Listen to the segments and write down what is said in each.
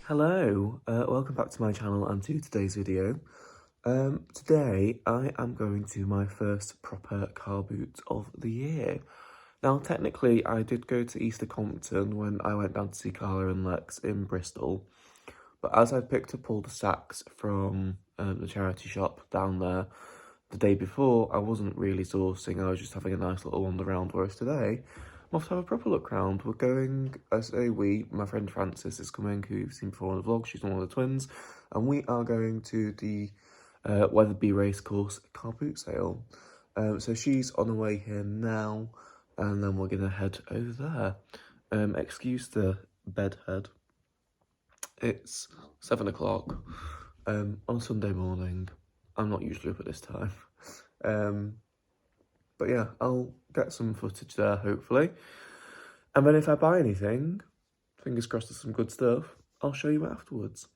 Hello, welcome back to my channel and to today's video. Today I am going to my first proper car boot of the year. Now technically I did go to Easter Compton when I went down to see Carla and Lex in Bristol, but as I picked up all the sacks from the charity shop down there the day before, I wasn't really sourcing, I was just having a nice little wander around, whereas today I'm off to have a proper look round. We're going, I say we, my friend Frances is coming, who you've seen before on the vlog, she's one of the twins, and we are going to the Weatherby Racecourse car boot sale. So she's on her way here now, and then we're going to head over there. Excuse the bedhead. It's 7 o'clock on a Sunday morning. I'm not usually up at this time. But yeah, I'll get some footage there, hopefully. And then if I buy anything, fingers crossed there's some good stuff, I'll show you afterwards.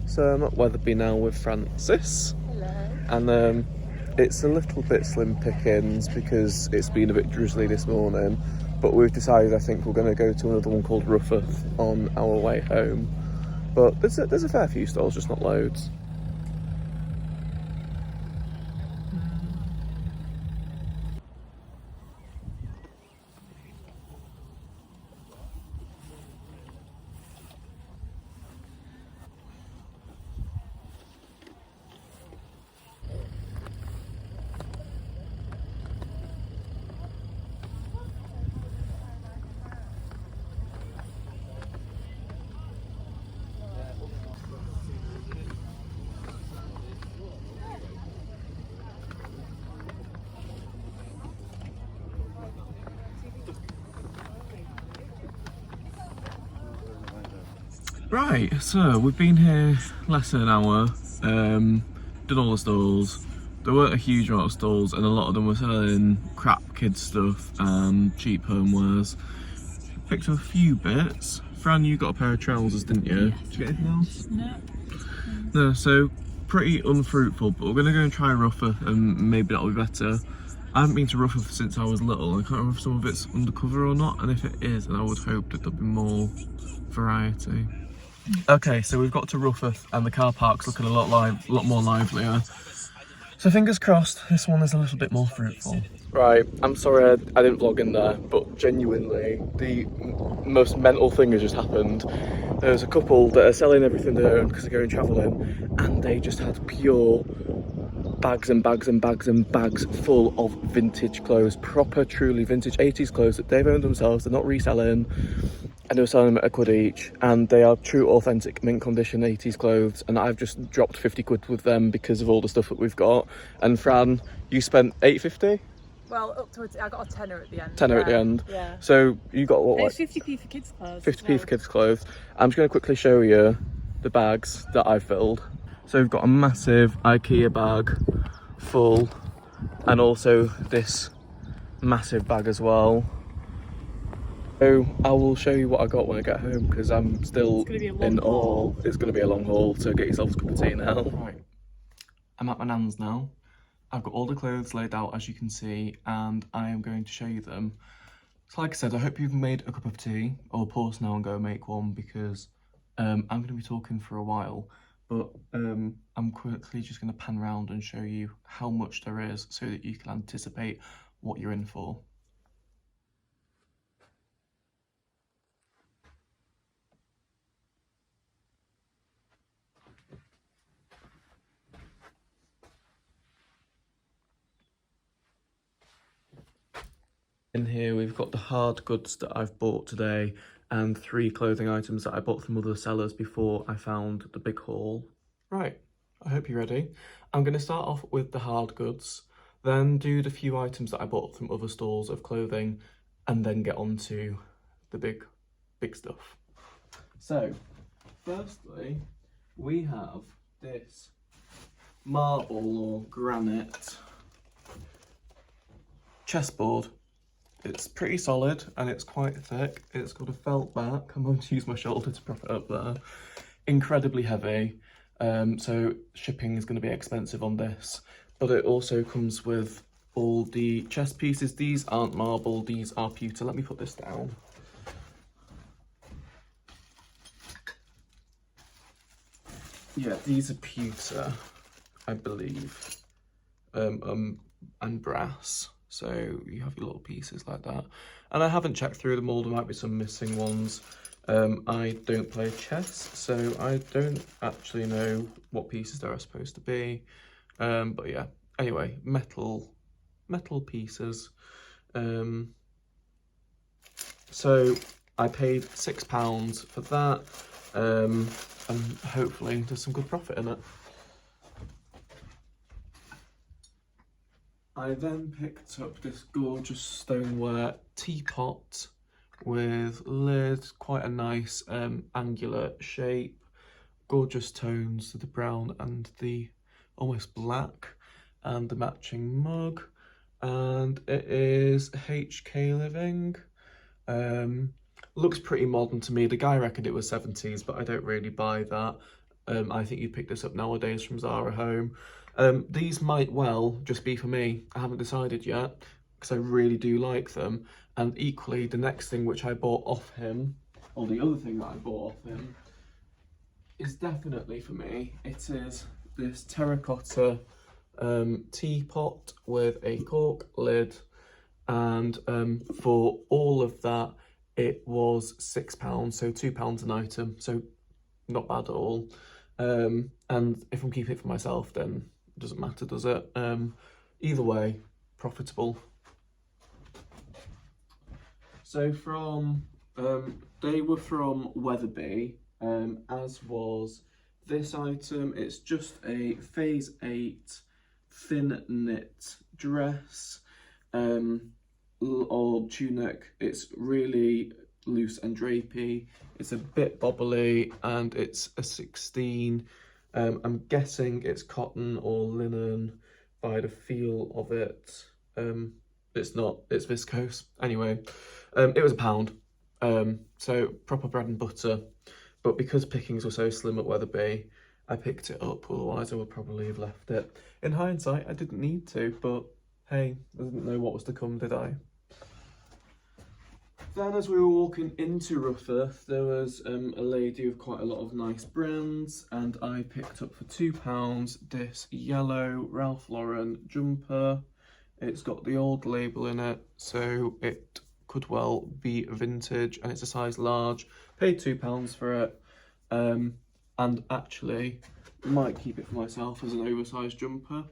So I'm at Weatherby now with Frances. Hello. And it's a little bit slim pickings because it's been a bit drizzly this morning. But we've decided I think we're going to go to another one called Rufford on our way home. But there's a fair few stalls, just not loads. Right, so we've been here less than an hour, done all the stalls. There weren't a huge amount of stalls and a lot of them were selling crap kids stuff and cheap homewares. Picked up a few bits. Fran, you got a pair of trousers, didn't you? Did you get anything else? No. No, so pretty unfruitful, but we're going to go and try Rufford and maybe that'll be better. I haven't been to Rufford since I was little. I can't remember if some of it's undercover or not, and if it is, then I would hope that there'll be more variety. Okay, so we've got to Rufford and the car park's looking a lot more livelier. So fingers crossed, this one is a little bit more fruitful. Right, I'm sorry I didn't vlog in there, but genuinely, the most mental thing has just happened. There's a couple that are selling everything they own because they're going travelling, and they just had pure bags and bags and bags and bags full of vintage clothes, proper, truly vintage 80s clothes that they've owned themselves, they're not reselling. And they were selling them at £1 each, and they are true, authentic, mint condition 80s clothes, and I've just dropped 50 quid with them because of all the stuff that we've got. And Fran, you spent £8.50? Well, up to I got a tenner at the end. Tenner at the end. Yeah. So you got what? It's 50p for kids' clothes. 50p for kids' clothes. I'm just going to quickly show you the bags that I've filled. So we've got a massive IKEA bag full, and also this massive bag as well. So I will show you what I got when I get home because I'm still in awe. It's going to be a long haul, so get yourself a cup of tea now. Right, I'm at my nan's now. I've got all the clothes laid out as you can see, and I am going to show you them. So like I said, I hope you've made a cup of tea, or pause now and go make one because I'm going to be talking for a while. But I'm quickly just going to pan around and show you how much there is so that you can anticipate what you're in for. In here we've got the hard goods that I've bought today and 3 clothing items that I bought from other sellers before I found the big haul. Right, I hope you're ready. I'm going to start off with the hard goods, then do the few items that I bought from other stores of clothing, and then get on to the big stuff. So, firstly, we have this marble or granite chessboard. It's pretty solid and it's quite thick. It's got a felt back. I'm going to use my shoulder to prop it up there. Incredibly heavy. So shipping is going to be expensive on this, but it also comes with all the chest pieces. These aren't marble, these are pewter. Let me put this down. Yeah, these are pewter, I believe, and brass. So you have your little pieces like that. And I haven't checked through them all, there might be some missing ones. I don't play chess, so I don't actually know what pieces there are supposed to be. But yeah, anyway, metal pieces. So I paid £6 for that, and hopefully there's some good profit in it. I then picked up this gorgeous stoneware teapot with lid, quite a nice angular shape, gorgeous tones to the brown and the almost black, and the matching mug, and it is HK Living. Looks pretty modern to me. The guy reckoned it was 70s, but I don't really buy that. I think you'd pick this up nowadays from Zara Home. These might well just be for me. I haven't decided yet, because I really do like them. And equally, the next thing which I bought off him, or the other thing that I bought off him, is definitely for me. It is this terracotta teapot with a cork lid, and for all of that it was £6, so £2 an item, so not bad at all. And if I'm keeping it for myself, then it doesn't matter, does it? Either way, profitable. So from they were from Weatherby, as was this item. It's just a phase 8 thin knit dress or tunic. It's really loose and drapey. It's a bit bobbly, and it's a 16. I'm guessing it's cotton or linen by the feel of it. It's not, it's viscose. Anyway, it was £1. So proper bread and butter. But because pickings were so slim at Weatherby, I picked it up, otherwise I would probably have left it. In hindsight, I didn't need to, but hey, I didn't know what was to come, did I? Then as we were walking into Rough, there was a lady with quite a lot of nice brands, and I picked up for £2 this yellow Ralph Lauren jumper. It's got the old label in it, so it could well be vintage, and it's a size large. Paid £2 for it, and actually might keep it for myself as an oversized jumper.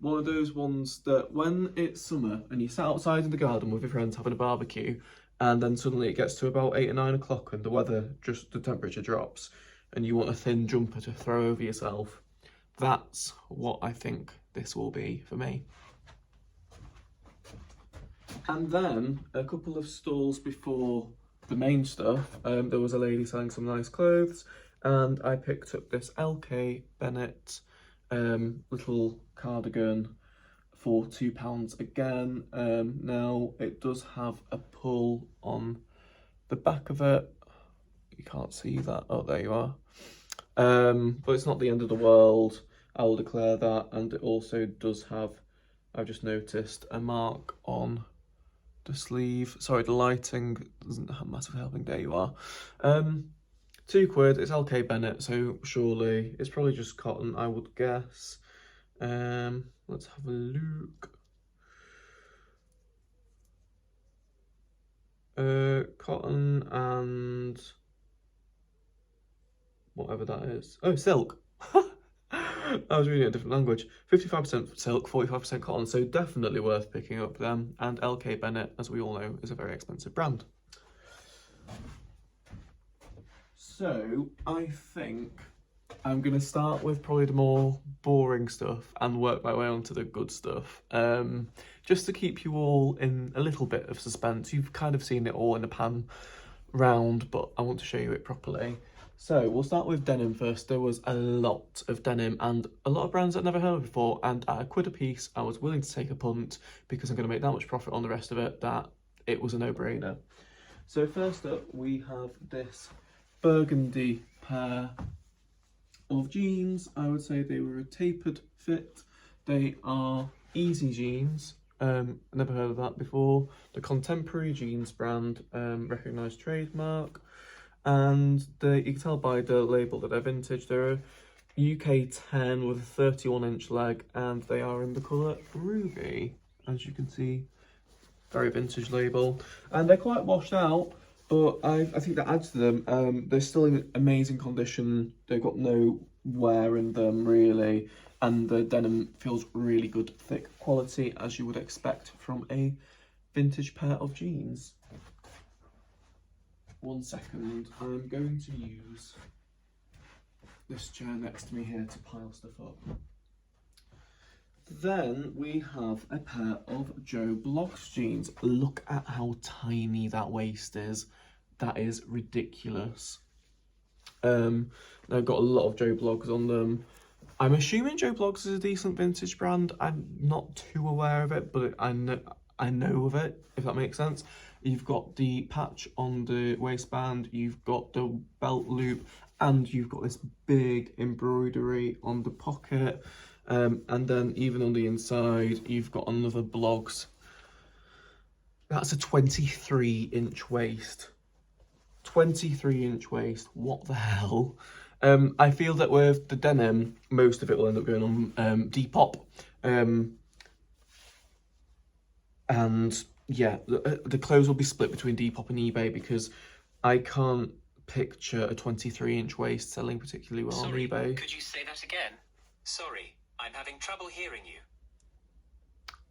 One of those ones that when it's summer and you sat outside in the garden with your friends having a barbecue, and then suddenly it gets to about 8 or 9 o'clock and the temperature drops, and you want a thin jumper to throw over yourself. That's what I think this will be for me. And then a couple of stalls before the main stuff, there was a lady selling some nice clothes, and I picked up this LK Bennett little cardigan for £2 again. Now it does have a pull on the back of it. You can't see that. Oh, there you are. But it's not the end of the world, I will declare that. And it also does have, I've just noticed, a mark on the sleeve. Sorry, the lighting doesn't have massive helping. There you are. £2. It's LK Bennett, so surely it's probably just cotton, I would guess. Let's have a look. Cotton and whatever that is. Oh, silk. I was reading a different language. 55% silk, 45% cotton, so definitely worth picking up them. And LK Bennett, as we all know, is a very expensive brand. So I think I'm going to start with probably the more boring stuff and work my way on to the good stuff. Just to keep you all in a little bit of suspense. You've kind of seen it all in a pan round, but I want to show you it properly. So we'll start with denim first. There was a lot of denim and a lot of brands I'd never heard of before, and at £1 a piece I was willing to take a punt because I'm going to make that much profit on the rest of it that it was a no-brainer. So first up we have this burgundy pair of jeans. I would say they were a tapered fit. They are easy jeans, Never heard of that before. The Contemporary Jeans brand, recognised trademark. And you can tell by the label that they're vintage. They're a UK 10 with a 31-inch leg, and they are in the colour Ruby, as you can see. Very vintage label, and they're quite washed out, but I think that adds to them. They're still in amazing condition. They've got no wear in them really, and the denim feels really good, thick quality, as you would expect from a vintage pair of jeans. 1 second, I'm going to use this chair next to me here to pile stuff up. Then we have a pair of Joe Bloggs jeans. Look at how tiny that waist is. That is ridiculous. They've got a lot of Joe Bloggs on them. I'm assuming Joe Bloggs is a decent vintage brand. I'm not too aware of it, but I know of it, if that makes sense. You've got the patch on the waistband, you've got the belt loop, and you've got this big embroidery on the pocket. And then even on the inside, you've got another Bloggs. That's a 23-inch waist. 23-inch waist, what the hell? I feel that with the denim, most of it will end up going on Depop. And yeah, the clothes will be split between Depop and eBay, because I can't picture a 23-inch waist selling particularly well on eBay. Could you say that again? Sorry, I'm having trouble hearing you.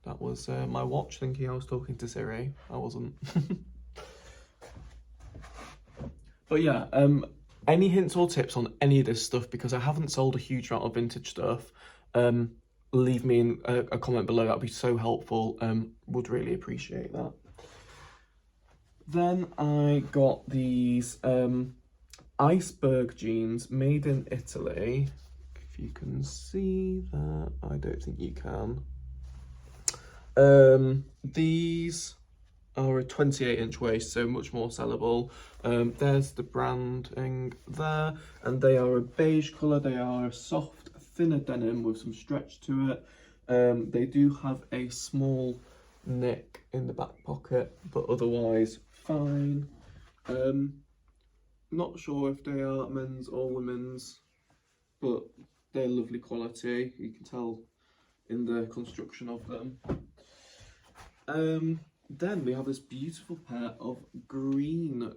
That was my watch thinking I was talking to Siri. I wasn't. But yeah, any hints or tips on any of this stuff, because I haven't sold a huge amount of vintage stuff, leave me in a comment below. That'd be so helpful. Would really appreciate that. Then I got these Iceberg jeans made in Italy. If you can see that, I don't think you can. These are a 28-inch waist, so much more sellable. There's the branding there, and they are a beige colour. They are a soft, thinner denim with some stretch to it. They do have a small nick in the back pocket, but otherwise fine. Not sure if they are men's or women's, but they're lovely quality. You can tell in the construction of them. Then we have this beautiful pair of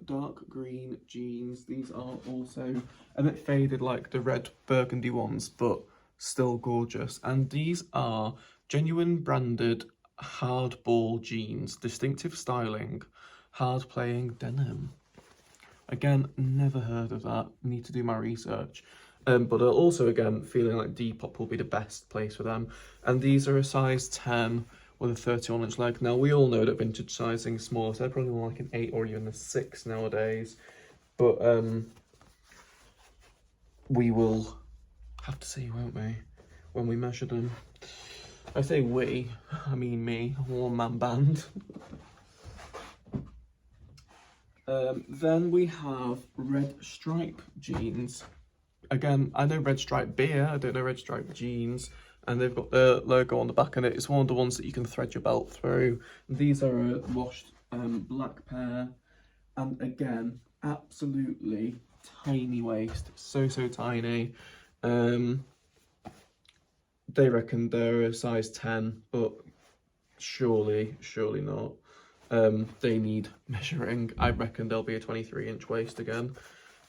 dark green jeans. These are also a bit faded like the red burgundy ones, but still gorgeous. And these are genuine branded hardball jeans, distinctive styling, hard playing denim. Again, never heard of that. Need to do my research. But also, again, feeling like Depop will be the best place for them. And these are a size 10 with a 31-inch leg. Now, we all know that vintage sizing is small, so they're probably more like an 8 or even a 6 nowadays. But we will have to see, won't we, when we measure them. I say we, I mean me, a one-man band. Then we have red stripe jeans. Again, I know red stripe beer, I don't know red stripe jeans. And they've got the logo on the back of it. It's one of the ones that you can thread your belt through. These are a washed black pair. And again, absolutely tiny waist. So tiny. They reckon they're a size 10, but surely not. They need measuring. I reckon they'll be a 23-inch waist again.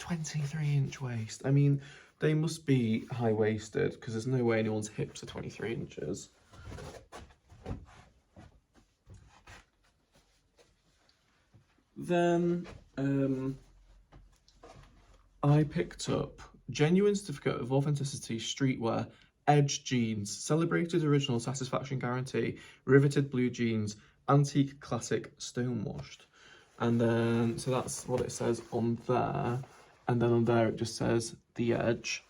23-inch waist. I mean, they must be high-waisted, because there's no way anyone's hips are 23 inches. Then I picked up Genuine Certificate of Authenticity Streetwear Edge Jeans, Celebrated Original Satisfaction Guarantee, Riveted Blue Jeans, Antique Classic Stonewashed. And then, so that's what it says on there. And then on there it just says The Edge.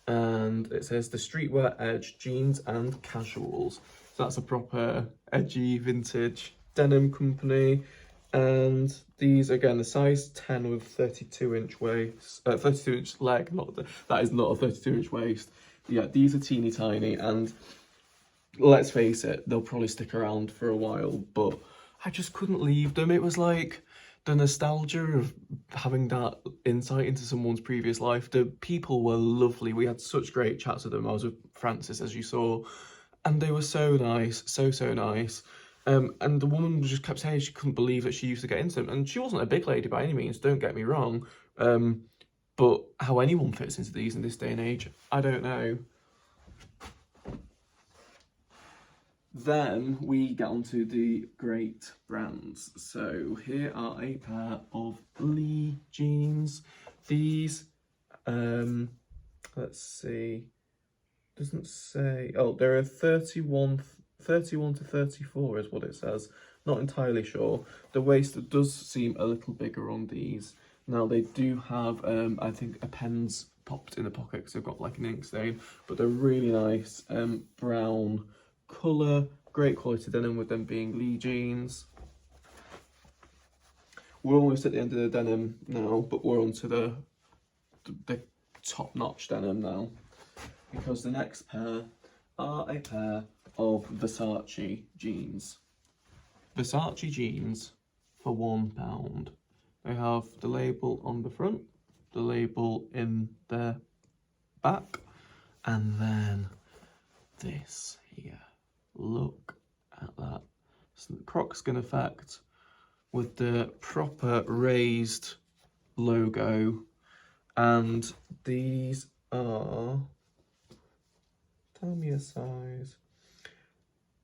And it says the Streetwear Edge Jeans and Casuals. So that's a proper edgy vintage denim company. And these, again, the size 10 with 32-inch waist, 32-inch leg. That is not a 32-inch waist. Yeah, these are teeny tiny, and let's face it, they'll probably stick around for a while, but I just couldn't leave them. It was like the nostalgia of having that insight into someone's previous life. The people were lovely. We had such great chats with them. I was with Francis, as you saw, and they were so nice, so nice. And the woman just kept saying she couldn't believe that she used to get into them. And she wasn't a big lady by any means, don't get me wrong. But how anyone fits into these in this day and age, I don't know. Then we get onto the great brands. So here are a pair of Lee jeans. These, let's see, doesn't say, oh, they're a 31 to 34 is what it says. Not entirely sure. The waist does seem a little bigger on these. Now they do have, I think, a pen's popped in the pocket because they've got like an ink stain, but they're really nice, brown colour, great quality denim with them being Lee jeans. We're almost at the end of the denim now, but we're onto the top-notch denim now, because the next pair are a pair of Versace jeans. Versace jeans for £1. They have the label on the front, the label in the back, and then this here. Look at that. So the Croc skin effect with the proper raised logo, and these are, tell me a size.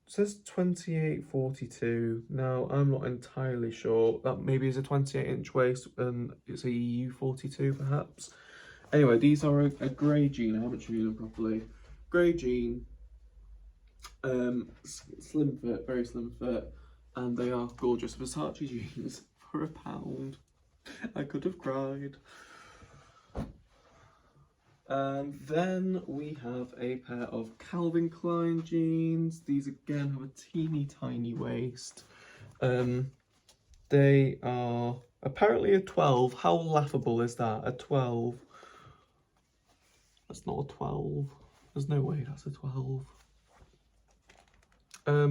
It says 28-42. Now I'm not entirely sure. That maybe is a 28-inch waist and it's a EU 42 perhaps. Anyway, these are a grey jean. I haven't shown them properly. Grey jean. Slim fit, very slim fit, and they are gorgeous Versace jeans for £1. I could have cried. And then we have a pair of Calvin Klein jeans. These again have a teeny tiny waist. They are apparently a 12. How laughable is that? A 12. That's not a 12. There's no way that's a 12.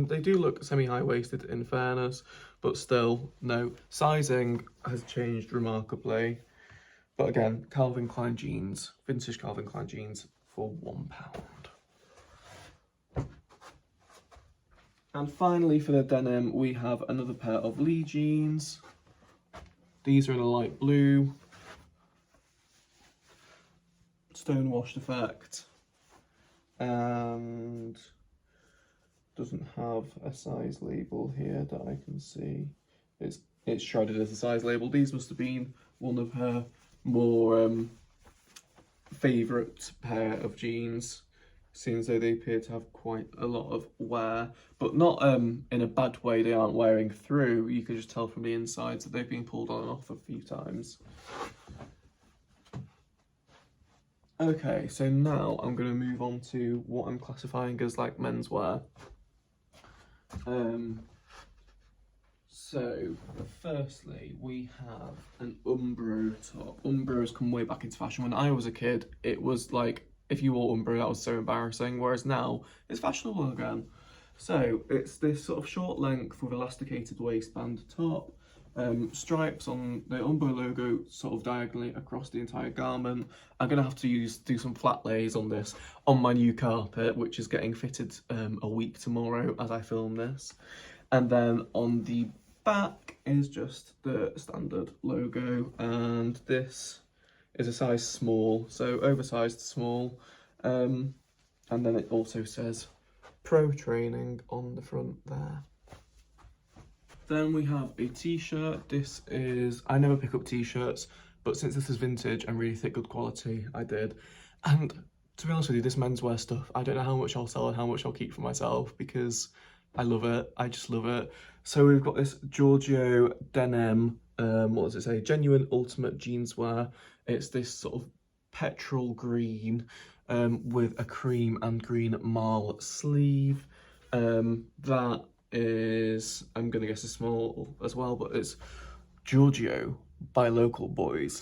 They do look semi-high-waisted in fairness, but still, no. Sizing has changed remarkably. But again, Calvin Klein jeans, vintage Calvin Klein jeans for £1. And finally for the denim, we have another pair of Lee jeans. These are in a light blue. Stone washed effect. And doesn't have a size label here that I can see. It's shrouded as a size label. These must have been one of her more favourite pair of jeans, seeing as though they appear to have quite a lot of wear, but not in a bad way. They aren't wearing through. You can just tell from the insides that they've been pulled on and off a few times. Okay, so now I'm going to move on to what I'm classifying as like menswear. So firstly we have an Umbro top. Umbro's come way back into fashion. When I was a kid, it was like, if you wore Umbro, that was so embarrassing, whereas now it's fashionable again. So it's this sort of short length with elasticated waistband top, stripes on the Umbro logo sort of diagonally across the entire garment. I'm gonna have to do some flat lays on this on my new carpet, which is getting fitted a week tomorrow as I film this. And then on the back is just the standard logo, and this is a size small, so oversized small, and then it also says Pro Training on the front there. Then we have a t-shirt. This is, I never pick up t-shirts, but since this is vintage and really thick, good quality, I did. And to be honest with you, this menswear stuff, I don't know how much I'll sell and how much I'll keep for myself, because I love it. I just love it. So we've got this Giorgio Denim, what does it say? Genuine Ultimate Jeanswear. It's this sort of petrol green with a cream and green marl sleeve. That is, I'm going to guess a small as well, but it's Giorgio by Local Boys.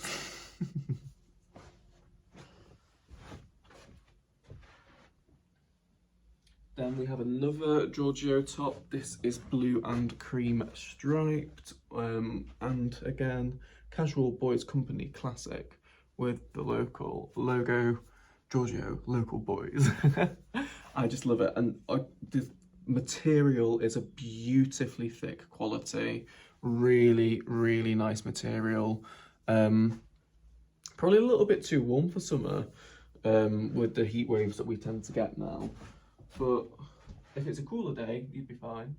Then we have another Giorgio top. This is blue and cream striped, and again, Casual Boys Company classic with the local logo, Giorgio Local Boys. I just love it, and the material is a beautifully thick quality, really, really nice material. Probably a little bit too warm for summer, with the heat waves that we tend to get now. But if it's a cooler day, you'd be fine.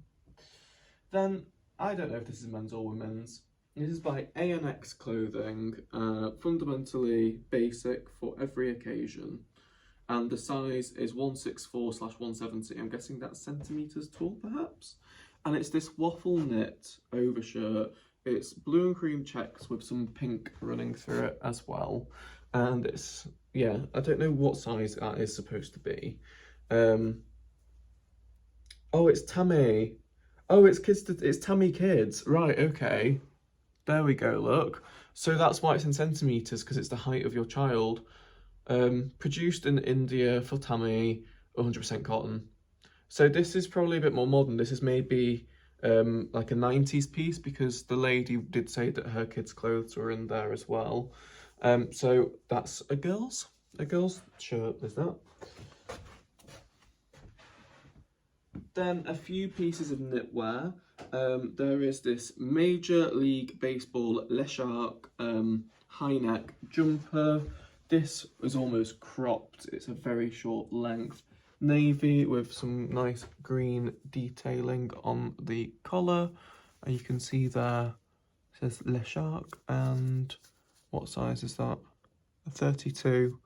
Then, I don't know if this is men's or women's. This is by ANX Clothing, fundamentally basic for every occasion. And the size is 164/170. I'm guessing that's centimetres tall, perhaps? And it's this waffle knit overshirt. It's blue and cream checks with some pink running through it as well. And it's, yeah, I don't know what size that is supposed to be. Oh, it's Tammy. Oh, it's Tammy Kids. Right, okay. There we go, look. So that's why it's in centimetres, because it's the height of your child. Produced in India for Tammy, 100% cotton. So this is probably a bit more modern. This is maybe like a 90s piece, because the lady did say that her kids' clothes were in there as well. So that's a girl's shirt, is that? Then a few pieces of knitwear. There is this Major League Baseball Le Shark high neck jumper. This is almost cropped. It's a very short length navy with some nice green detailing on the collar. And you can see there it says Le Shark, and what size is that? A 32.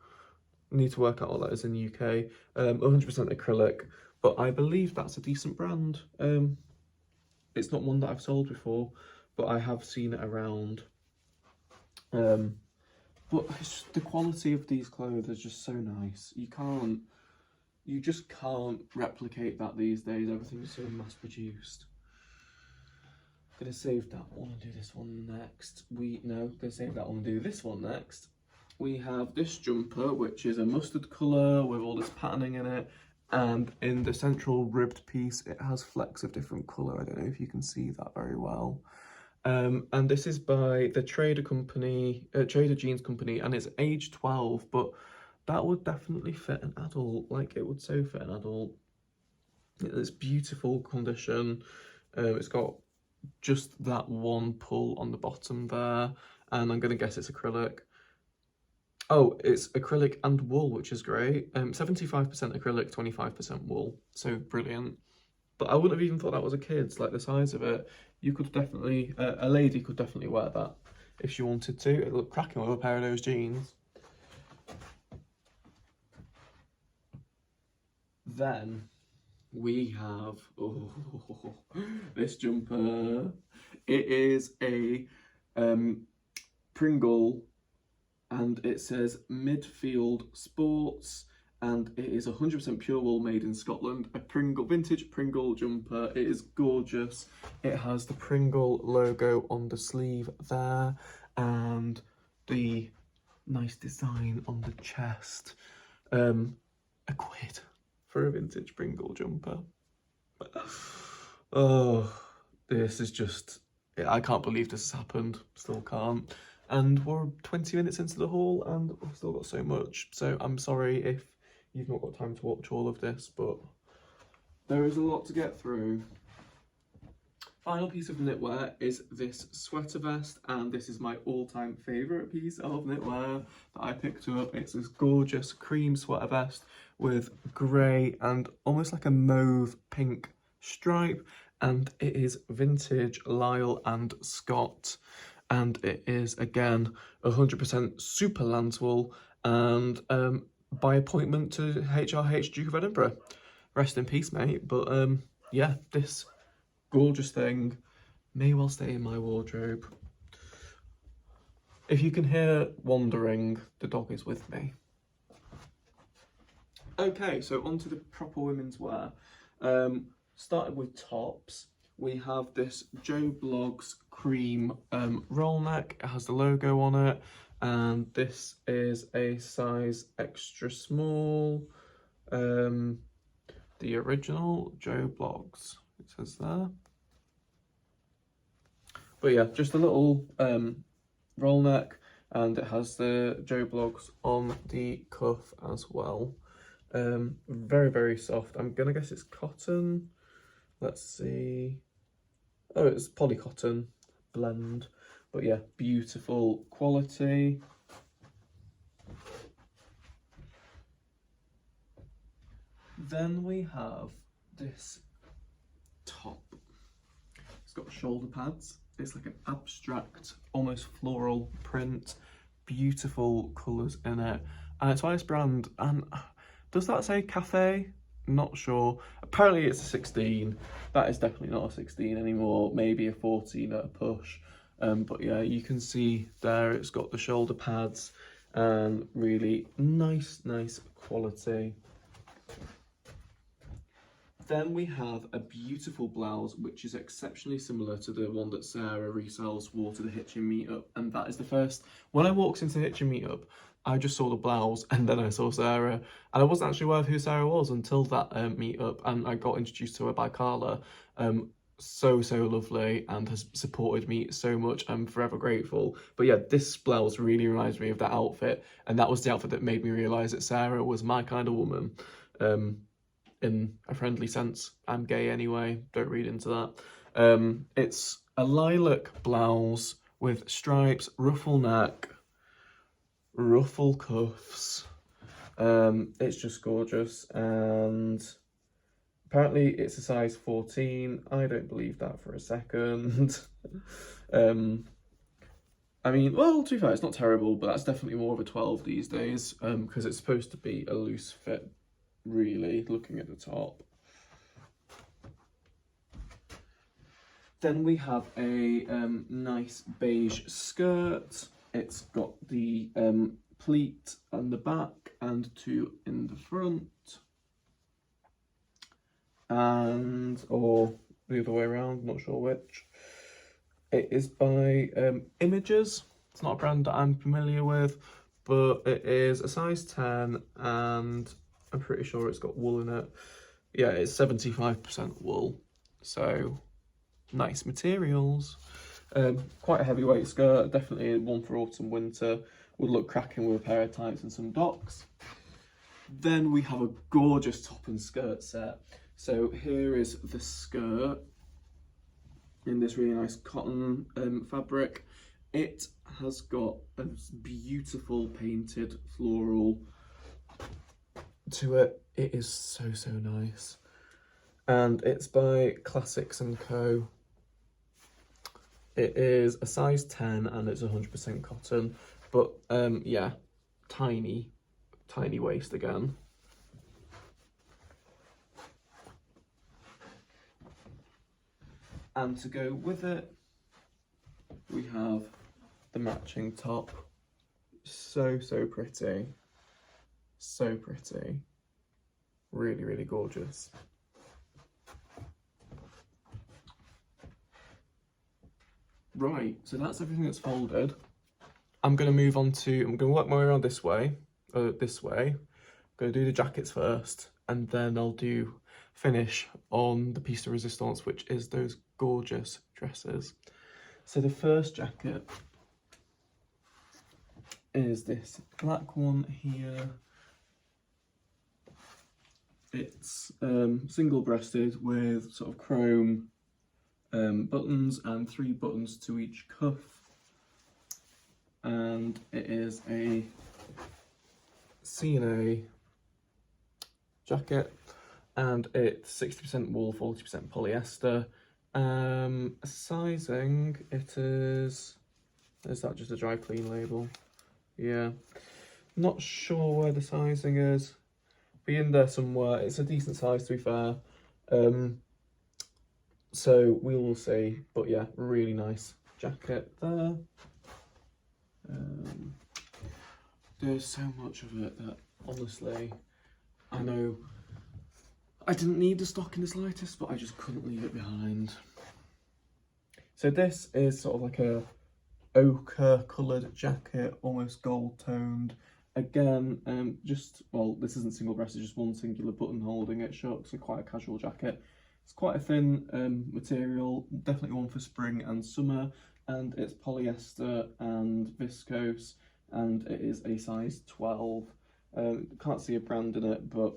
Need to work out what that is in the UK. 100% acrylic, but I believe that's a decent brand. It's not one that I've sold before, but I have seen it around. But the quality of these clothes is just so nice. You just can't replicate that these days. Everything is so mass produced. I'm gonna save that one and do this one next. Gonna save that one and do this one next. We have this jumper, which is a mustard colour with all this patterning in it. And in the central ribbed piece, it has flecks of different colour. I don't know if you can see that very well. And this is by the Trader Jeans Company, and it's age 12, but that would definitely fit an adult. Like, it would so fit an adult. It's beautiful condition. It's got just that one pull on the bottom there, and I'm going to guess it's acrylic. Oh, it's acrylic and wool, which is great. 75% acrylic, 25% wool. So brilliant. But I wouldn't have even thought that was a kid's, like the size of it. You could definitely, a lady could definitely wear that if she wanted to. It looked cracking with a pair of those jeans. Then we have, this jumper. It is a Pringle, and it says Midfield Sports, and it is 100% pure wool made in Scotland. A vintage Pringle jumper. It is gorgeous. It has the Pringle logo on the sleeve there, and the nice design on the chest. £1 for a vintage Pringle jumper. Oh, this is just, I can't believe this has happened. Still can't. And we're 20 minutes into the haul and we've still got so much. So I'm sorry if you've not got time to watch all of this, but there is a lot to get through. Final piece of knitwear is this sweater vest, and this is my all-time favourite piece of knitwear that I picked up. It's this gorgeous cream sweater vest with grey and almost like a mauve pink stripe, and it is vintage Lisle and Scott. And it is, again, 100% super Landswool, and by appointment to HRH Duke of Edinburgh. Rest in peace, mate. But yeah, this gorgeous thing may well stay in my wardrobe. If you can hear wandering, the dog is with me. Okay, so on to the proper women's wear. Starting with tops. We have this Joe Bloggs cream roll neck. It has the logo on it, and this is a size extra small. the original Joe Blogs, it says there. But yeah, just a little roll neck, and it has the Joe Blogs on the cuff as well. Very, very soft. I'm gonna guess it's cotton. Let's see. Oh, it's polycotton blend. But yeah, beautiful quality. Then we have this top. It's got shoulder pads. It's like an abstract, almost floral print. Beautiful colours in it. And it's by this brand. And does that say cafe? Not sure. Apparently it's a 16. That is definitely not a 16 anymore. Maybe a 14 at a push. But yeah, you can see there it's got the shoulder pads and really nice quality. Then we have a beautiful blouse, which is exceptionally similar to the one that Sarah Resells wore to the Hitchin meetup. And that is the first, when I walked into the Hitchin meetup, I just saw the blouse and then I saw Sarah. And I wasn't actually aware of who Sarah was until that meetup. And I got introduced to her by Carla. So lovely and has supported me so much. I'm forever grateful. But yeah, this blouse really reminds me of that outfit. And that was the outfit that made me realise that Sarah was my kind of woman. In a friendly sense. I'm gay anyway, don't read into that. It's a lilac blouse with stripes, ruffle neck, ruffle cuffs. It's just gorgeous, and apparently it's a size 14. I don't believe that for a second. I mean, well, to be fair, it's not terrible, but that's definitely more of a 12 these days, because it's supposed to be a loose fit. Really, looking at the top. Then we have a nice beige skirt. It's got the pleat on the back and 2 in the front. And, or the other way around, not sure which. It is by Images. It's not a brand that I'm familiar with, but it is a size 10 and I'm pretty sure it's got wool in it. Yeah, it's 75% wool, so nice materials. Quite a heavyweight skirt, definitely one for autumn winter. Would look cracking with a pair of tights and some docks. Then we have a gorgeous top and skirt set. So here is the skirt in this really nice cotton fabric. It has got a beautiful painted floral to it. It is so nice, and it's by Classics & Co. It is a size 10 and it's 100% cotton, but yeah, tiny waist again. And to go with it, we have the matching top. So pretty. So pretty. Really gorgeous. Right, so that's everything that's folded. I'm going to move on to, I'm going to work my way around this way. I'm going to do the jackets first, and then I'll do finish on the piece de resistance, which is those gorgeous dresses. So the first jacket is this black one here. It's single-breasted with sort of chrome buttons and 3 buttons to each cuff. And it is a C&A jacket, and it's 60% wool, 40% polyester. Sizing, it is that just a dry clean label? Yeah, not sure where the sizing is. Be in there somewhere. It's a decent size, to be fair. So we will see. But yeah, really nice jacket there. There's so much of it that honestly, I know I didn't need the stock in the slightest, but I just couldn't leave it behind. So this is sort of like a ochre coloured jacket, almost gold toned. Again, well, this isn't single breast, it's just one singular button holding it shut, so quite a casual jacket. It's quite a thin material, definitely one for spring and summer, and it's polyester and viscose, and it is a size 12. Can't see a brand in it, but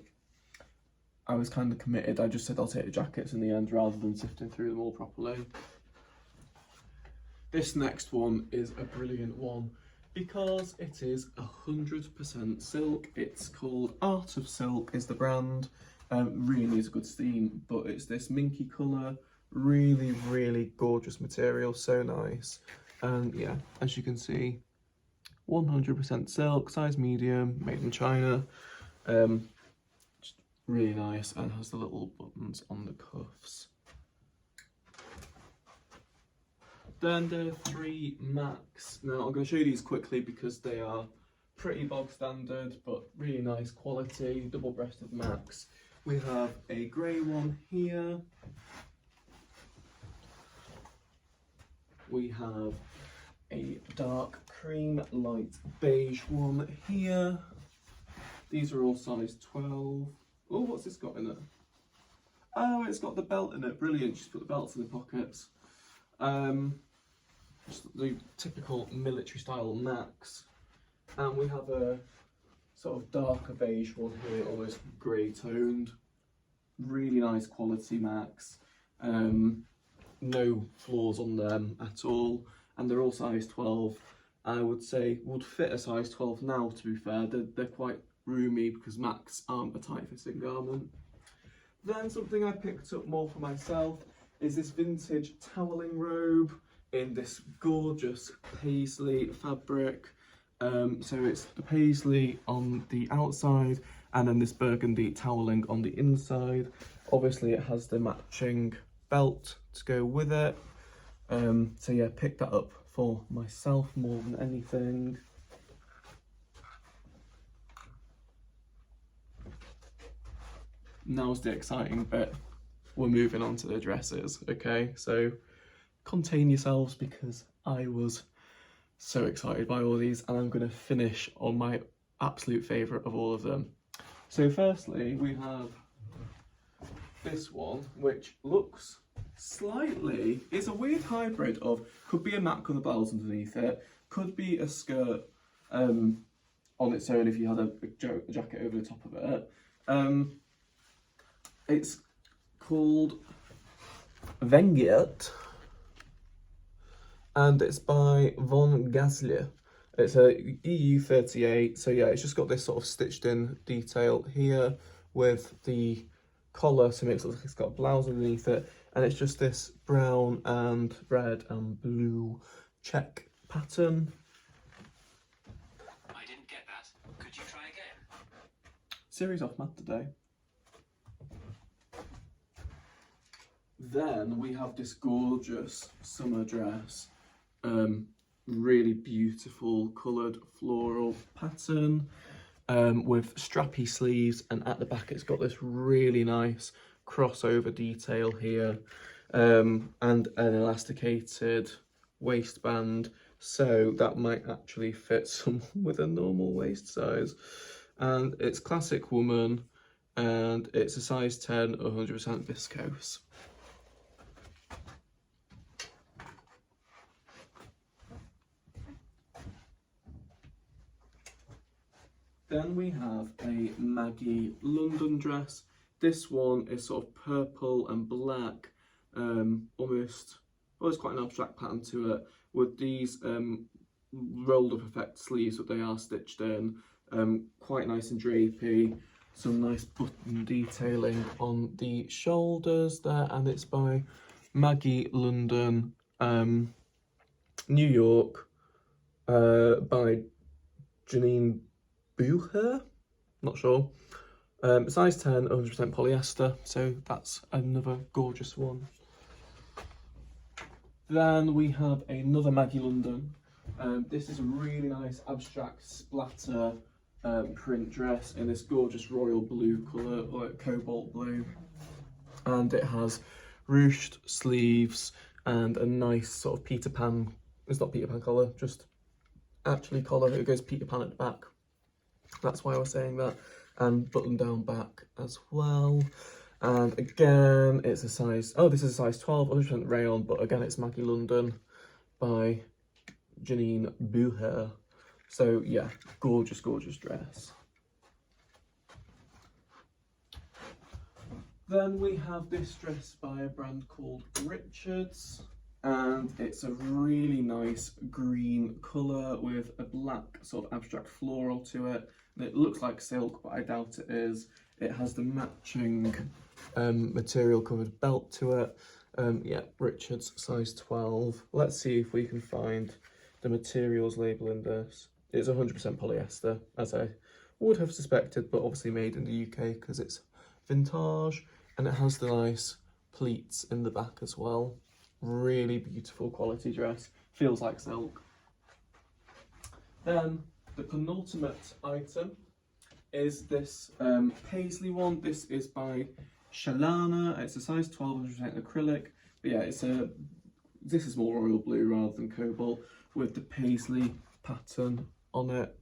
I was kind of committed. I just said I'll take the jackets in the end rather than sifting through them all properly. This next one is a brilliant one because it is 100% silk. It's called Art of Silk is the brand. Really is a good steam, but it's this minky colour, really, really gorgeous material, so nice. And yeah, as you can see, 100% silk, size medium, made in China. Just really nice, and has the little buttons on the cuffs. Then there are 3 Max. Now I'm going to show you these quickly because they are pretty bog standard, but really nice quality, double-breasted Max. We have a grey one here. We have a dark cream, light beige one here. These are all size 12. Oh, what's this got in it? Oh, it's got the belt in it. Brilliant. Just put the belts in the pockets. Just the typical military style Max. And we have a sort of darker beige one here, almost grey toned. Really nice quality Max. No flaws on them at all. And they're all size 12. I would say would fit a size 12 now, to be fair. They're quite roomy because Max aren't a tight fitting garment. Then something I picked up more for myself is this vintage toweling robe in this gorgeous paisley fabric. So it's the paisley on the outside and then this burgundy toweling on the inside. Obviously it has the matching belt to go with it. So yeah, picked that up for myself more than anything. Now's the exciting bit. We're moving on to the dresses, okay? So contain yourselves because I was so excited by all these, and I'm going to finish on my absolute favourite of all of them. So firstly, we have this one, which looks slightly, it's a weird hybrid of, could be a mat with the bells underneath it, could be a skirt on its own if you had a jacket over the top of it. It's called Vengiert, and it's by Von Gaslier. It's a EU38, so yeah, it's just got this sort of stitched in detail here with the collar, so it makes it look like it's got a blouse underneath it, and it's just this brown and red and blue check pattern. I didn't get that. Could you try again? Series off math today. Then we have this gorgeous summer dress, really beautiful coloured floral pattern with strappy sleeves, and at the back it's got this really nice crossover detail here, and an elasticated waistband, so that might actually fit someone with a normal waist size. And it's classic woman, and it's a size 10, 100% viscose. Then we have a Maggie London dress. This one is sort of purple and black, almost, well, there's quite an abstract pattern to it, with these rolled up effect sleeves, but they are stitched in, quite nice and drapey. Some nice button detailing on the shoulders there, and it's by Maggie London, New York, by Janine Bucher, not sure. Size 10, 100% polyester, so that's another gorgeous one. Then we have another Maggie London. This is a really nice abstract splatter print dress in this gorgeous royal blue colour, or cobalt blue. And it has ruched sleeves and a nice sort of Peter Pan, it's not Peter Pan collar, just actually collar, it goes Peter Pan at the back. That's why I was saying that. And button down back as well. And again, it's a size, oh, this is a size 12, 100% rayon, but again, it's Maggie London by Janine Bouher. So yeah, gorgeous, gorgeous dress. Then we have this dress by a brand called Richards, and it's a really nice green colour with a black sort of abstract floral to it. And it looks like silk, but I doubt it is. It has the matching material covered belt to it. Yeah, Richards, size 12. Let's see if we can find the materials label in this. It's 100% polyester, as I would have suspected, but obviously made in the UK because it's vintage. And it has the nice pleats in the back as well. Really beautiful quality dress. Feels like silk. Then the penultimate item is this paisley one. This is by Shalana. It's a size 12, 100% acrylic. But yeah, this is more royal blue rather than cobalt with the paisley pattern on it.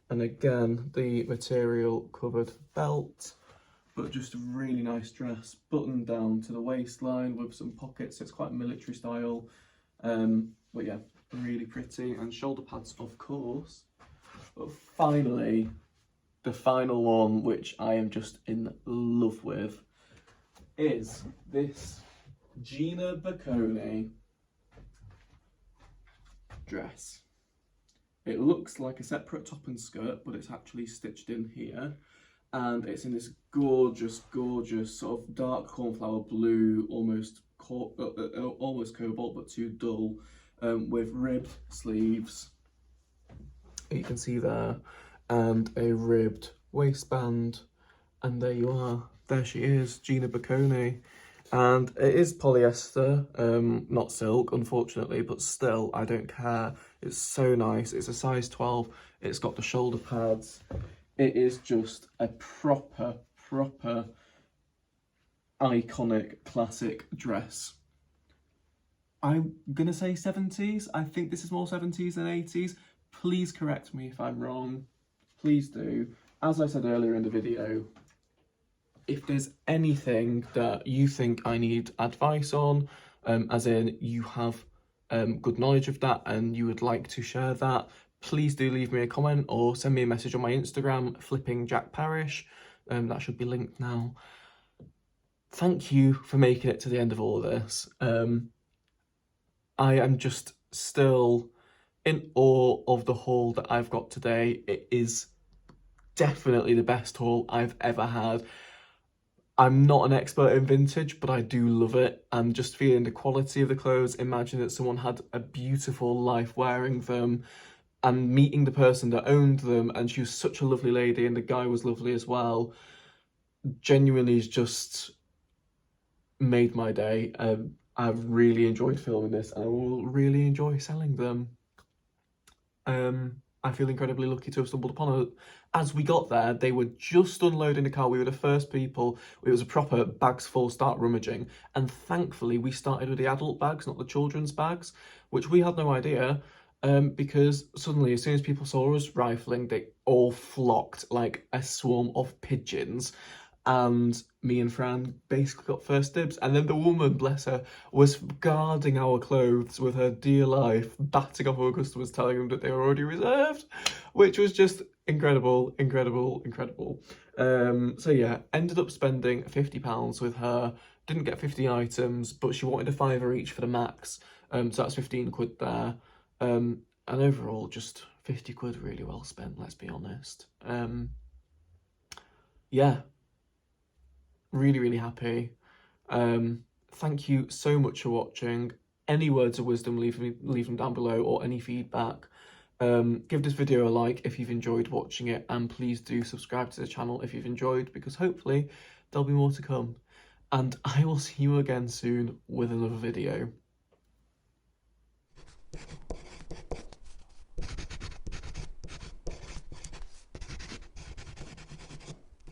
And again, the material covered belt, but just a really nice dress, buttoned down to the waistline with some pockets. It's quite military style, but yeah, really pretty. And shoulder pads, of course. But finally, the final one, which I am just in love with, is this Gina Bacone dress. It looks like a separate top and skirt, but it's actually stitched in here. And it's in this gorgeous, gorgeous sort of dark cornflower blue, almost cobalt, but too dull, with ribbed sleeves. You can see there, and a ribbed waistband. And there you are. There she is, Gina Bacone. And it is polyester, not silk, unfortunately, but still, I don't care. It's so nice. It's a size 12. It's got the shoulder pads. It is just a proper iconic classic dress. I'm gonna say 70s. I think this is more 70s than 80s. Please correct me if I'm wrong. Please do. As I said earlier in the video, if there's anything that you think I need advice on, as in you have good knowledge of that and you would like to share that, please do leave me a comment or send me a message on my Instagram, Flipping Jack Parish. That should be linked now. Thank you for making it to the end of all of this. I am just still in awe of the haul that I've got today. It is definitely the best haul I've ever had. I'm not an expert in vintage, but I do love it. And just feeling the quality of the clothes, imagine that someone had a beautiful life wearing them, and meeting the person that owned them, and she was such a lovely lady, and the guy was lovely as well. Genuinely has just made my day. I've really enjoyed filming this, and I will really enjoy selling them. I feel incredibly lucky to have stumbled upon it. As we got there, they were just unloading the car. We were the first people. It was a proper bags full start rummaging. And thankfully, we started with the adult bags, not the children's bags, which we had no idea. Because suddenly, as soon as people saw us rifling, they all flocked like a swarm of pigeons. And me and Fran basically got first dibs. And then the woman, bless her, was guarding our clothes with her dear life, batting off our customers, telling them that they were already reserved, which was just incredible, incredible, incredible. So yeah, ended up spending £50 with her. Didn't get 50 items, but she wanted a £5 each for the max. So that's 15 quid there. And overall, just 50 quid really well spent, let's be honest. Yeah, really, really happy. Thank you so much for watching. Any words of wisdom, leave them down below, or any feedback. Give this video a like if you've enjoyed watching it, and please do subscribe to the channel if you've enjoyed, because hopefully there'll be more to come. And I will see you again soon with another video.